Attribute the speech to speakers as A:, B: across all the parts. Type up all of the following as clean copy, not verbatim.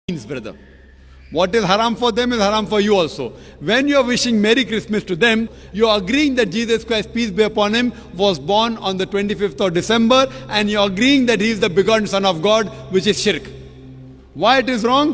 A: brother. What is haram for them is haram for you also. When you are wishing Merry Christmas to them, you are agreeing that Jesus Christ, peace be upon him, was born on the 25th of December, and you are agreeing that he is the begotten Son of God, which is shirk. Why it is wrong?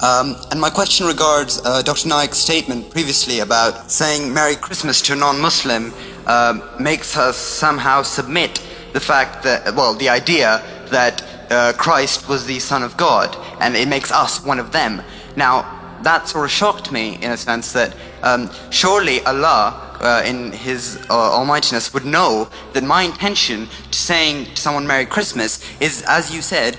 B: And my question regards Dr. Naik's statement previously about saying Merry Christmas to a non-Muslim makes us somehow submit the fact that, well, the idea that Christ was the Son of God, and it makes us one of them. Now, that sort of shocked me in a sense that surely Allah in His Almightiness would know that my intention to saying to someone Merry Christmas is, as you said.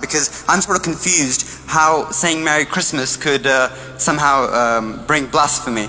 B: Because I'm sort of confused how saying Merry Christmas could somehow bring blasphemy.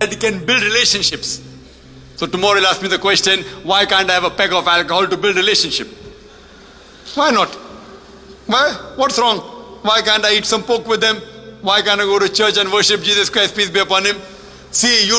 A: It can build relationships. So tomorrow you'll ask me the question, why can't I have a peg of alcohol to build relationship? Why not? Why? What's wrong? Why can't I eat some pork with them? Why can't I go to church and worship Jesus Christ, peace be upon him? See, you.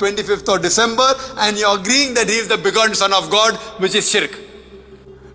A: 25th of December, and you're agreeing that he is the begotten Son of God, which is shirk.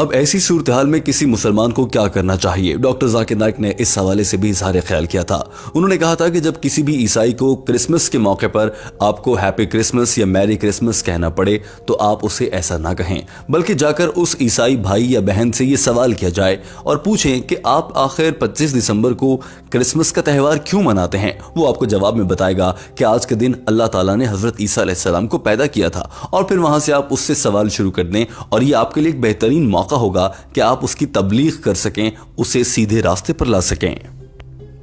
C: اب ایسی صورتحال میں کسی مسلمان کو کیا کرنا چاہیے؟ ڈاکٹر ذاکر نائک نے اس حوالے سے بھی اظہار خیال کیا تھا. انہوں نے کہا تھا کہ جب کسی بھی عیسائی کو کرسمس کے موقع پر آپ کو ہیپی کرسمس یا میری کرسمس کہنا پڑے تو آپ اسے ایسا نہ کہیں، بلکہ جا کر اس عیسائی بھائی یا بہن سے یہ سوال کیا جائے اور پوچھیں کہ آپ آخر 25 دسمبر کو کرسمس کا تہوار کیوں مناتے ہیں. وہ آپ کو جواب میں بتائے گا کہ آج کے دن اللہ تعالیٰ نے حضرت عیسیٰ علیہ السلام کو پیدا کیا تھا، اور پھر وہاں سے آپ اس سے سوال شروع کر دیں، اور یہ آپ کے لیے ایک بہترین موقع ہوگا کہ آپ اس کی تبلیغ کر سکیں، اسے سیدھے راستے پر لا سکیں.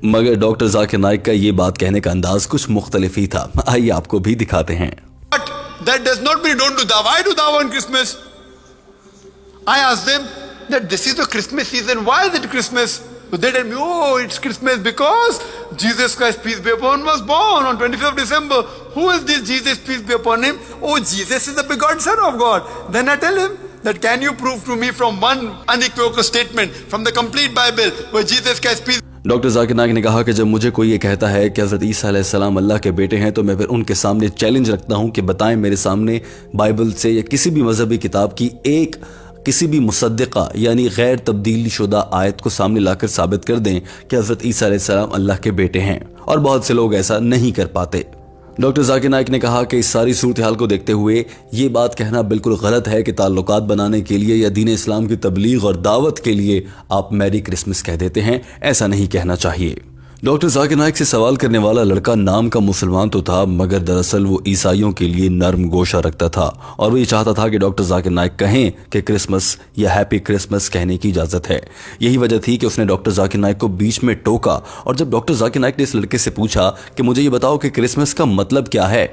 C: مگر ڈاکٹر ذاکر نائک کا یہ بات کہنے کا انداز کچھ مختلف ہی تھا. آئیے آپ کو بھی دکھاتے ہیں.
A: But that does not mean don't do dawah. Why do dawah on Christmas? I asked them that this is the Christmas season. Why is it Christmas? So they tell me, oh, it's Christmas because Jesus Christ, peace be upon him, was born on 25th of December. Who is this Jesus, peace be upon him? Oh, Jesus is the begotten Son of God. Then I tell him that can you prove to me from one unequivocal statement from the complete Bible where Jesus Christ, peace.
C: Doctor Zakir Naik نے کہا کہ جب مجھے کوئی یہ کہتا ہے کہ حضرت عیسیٰ علیہ السلام اللہ کے بیٹے ہیں تو میں پھر ان کے سامنے چیلنج رکھتا ہوں کہ بتائیں میرے سامنے بائبل سے یا کسی بھی مذہبی کتاب کی ایک کسی بھی مصدقہ یعنی غیر تبدیل شدہ آیت کو سامنے لا کر ثابت کر دیں کہ حضرت عیسیٰ علیہ السلام اللہ کے بیٹے ہیں، اور بہت سے لوگ ایسا نہیں کر پاتے. ڈاکٹر ذاکر نائک نے کہا کہ اس ساری صورتحال کو دیکھتے ہوئے یہ بات کہنا بالکل غلط ہے کہ تعلقات بنانے کے لیے یا دین اسلام کی تبلیغ اور دعوت کے لیے آپ میری کرسمس کہہ دیتے ہیں. ایسا نہیں کہنا چاہیے. ڈاکٹر ذاکر نائک سے سوال کرنے والا لڑکا نام کا مسلمان تو تھا، مگر دراصل وہ عیسائیوں کے لیے نرم گوشہ رکھتا تھا، اور وہ یہ چاہتا تھا کہ ڈاکٹر ذاکر نائک کہیں کہ کرسمس یا ہیپی کرسمس کہنے کی اجازت ہے. یہی وجہ تھی کہ اس نے ڈاکٹر ذاکر نائک کو بیچ میں ٹوکا، اور جب ڈاکٹر ذاکر نائک نے اس لڑکے سے پوچھا کہ مجھے یہ بتاؤ کہ کرسمس کا مطلب کیا ہے،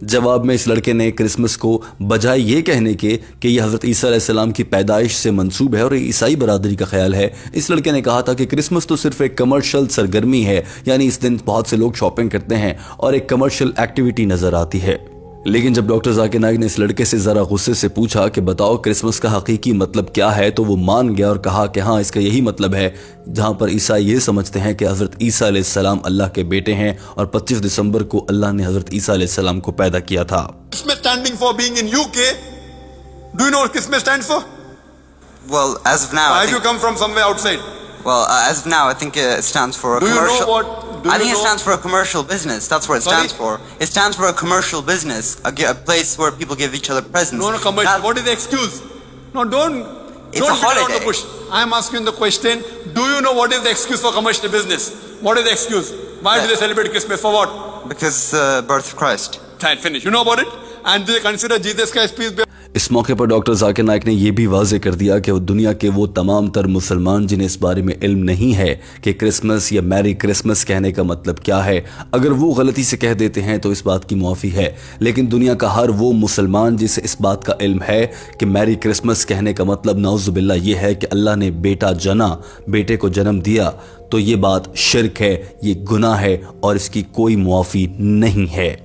C: جواب میں اس لڑکے نے کرسمس کو بجائے یہ کہنے کے کہ یہ حضرت عیسیٰ علیہ السلام کی پیدائش سے منسوب ہے اور یہ عیسائی برادری کا خیال ہے، اس لڑکے نے کہا تھا کہ کرسمس تو صرف ایک کمرشل سرگرمی ہے، یعنی اس دن بہت سے لوگ شاپنگ کرتے ہیں اور ایک کمرشل ایکٹیویٹی نظر آتی ہے. لیکن جب ڈاکٹر ذاکر نائک نے اس لڑکے سے ذرا غصے سے پوچھا کہ بتاؤ کرسمس کا حقیقی مطلب کیا ہے تو وہ مان گیا اور کہا کہ ہاں اس کا یہی مطلب ہے جہاں پر عیسائی یہ سمجھتے ہیں کہ حضرت عیسیٰ علیہ السلام اللہ کے بیٹے ہیں اور 25 دسمبر کو اللہ نے حضرت عیسیٰ علیہ السلام کو پیدا کیا تھا.
A: Christmas standing for being in UK. Do you know what Christmas stands for?
B: Well, as of now,
A: Or have you come from somewhere outside?
B: well, as of now, I think it stands for a
A: Do you know
B: commercial.
A: what- do
B: I
A: you
B: think it
A: know-
B: stands for a commercial business. That's what it
A: Sorry?
B: stands for. It stands for a commercial business, a place where people give each other presents.
A: No, commercial.
B: That-
A: What is the excuse? No, don't
B: It's
A: beat
B: a
A: around the
B: holiday.
A: bush. I am asking the question, do you know what is the excuse for commercial business? What is the excuse? Why do they celebrate Christmas? For what?
B: Because birth of Christ.
A: Fine, finish. You know about it? And do they consider Jesus Christ, peace be
C: اس موقع پر doctor Zakir Naik نے یہ بھی واضح کر دیا کہ دنیا کے وہ تمام تر مسلمان جنہیں اس بارے میں علم نہیں ہے کہ کرسمس یا میری کرسمس کہنے کا مطلب کیا ہے، اگر وہ غلطی سے کہہ دیتے ہیں تو اس بات کی معافی ہے، لیکن دنیا کا ہر وہ مسلمان جسے اس بات کا علم ہے کہ میری کرسمس کہنے کا مطلب نعوذ باللہ یہ ہے کہ اللہ نے بیٹا جنا، بیٹے کو جنم دیا، تو یہ بات شرک ہے، یہ گناہ ہے اور اس کی کوئی معافی نہیں ہے.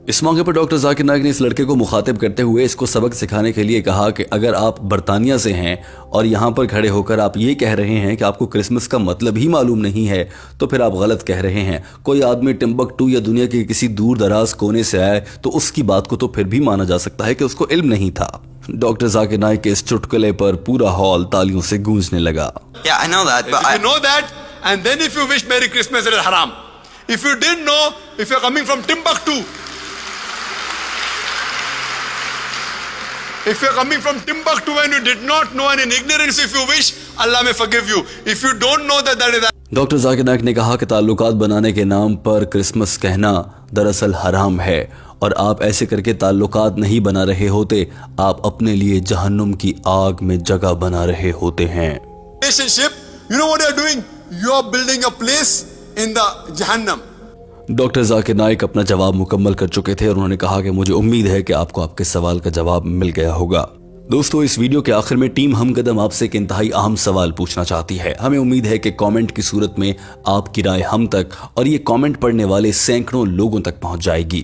C: اس موقع پر ڈاکٹر ذاکر نائک نے اس لڑکے کو مخاطب کرتے ہوئے اس کو سبق سکھانے کے لیے کہا کہ اگر آپ برطانیہ سے ہیں اور یہاں پر کھڑے ہو کر آپ یہ کہہ رہے ہیں کہ آپ کو کرسمس کا مطلب ہی معلوم نہیں ہے تو پھر آپ غلط کہہ رہے ہیں. کوئی آدمی ٹمبکٹو یا دنیا کے کسی دور دراز کونے سے آئے تو اس کی بات کو تو پھر بھی مانا جا سکتا ہے کہ اس کو علم نہیں تھا. ڈاکٹر ذاکر نائک کے اس چٹکلے پر پورا ہال تالیوں سے گونجنے لگا.
B: Yeah, I know that, but
A: If you know that, and then if you wish Merry Christmas, it is haram. If you didn't know, if you're coming from Timbuktu, if you're coming from Timbuktu and you did not know and in ignorance, if you wish, Allah may forgive you. If you don't know that is
C: doctor Zakir Naik نے کہا کہ تعلقات بنانے کے نام پر Christmas کہنا دراصل حرام ہے، اور آپ ایسے کر کے تعلقات نہیں بنا رہے ہوتے، آپ اپنے لیے جہنم کی آگ میں جگہ بنا رہے ہوتے ہیں.
A: relationship, you know what you're doing? You're building a place in the Jahannam.
C: Doctor Zakir Naik اپنا جواب مکمل کر چکے تھے اور انہوں نے کہا کہ مجھے امید ہے کہ آپ کو آپ کے سوال کا جواب مل گیا ہوگا. دوستو، اس ویڈیو کے آخر میں ٹیم ہم قدم آپ سے ایک انتہائی اہم سوال پوچھنا چاہتی ہے. ہمیں امید ہے کہ کامنٹ کی صورت میں آپ کی رائے ہم تک اور یہ کامنٹ پڑھنے والے سینکڑوں لوگوں تک پہنچ جائے گی.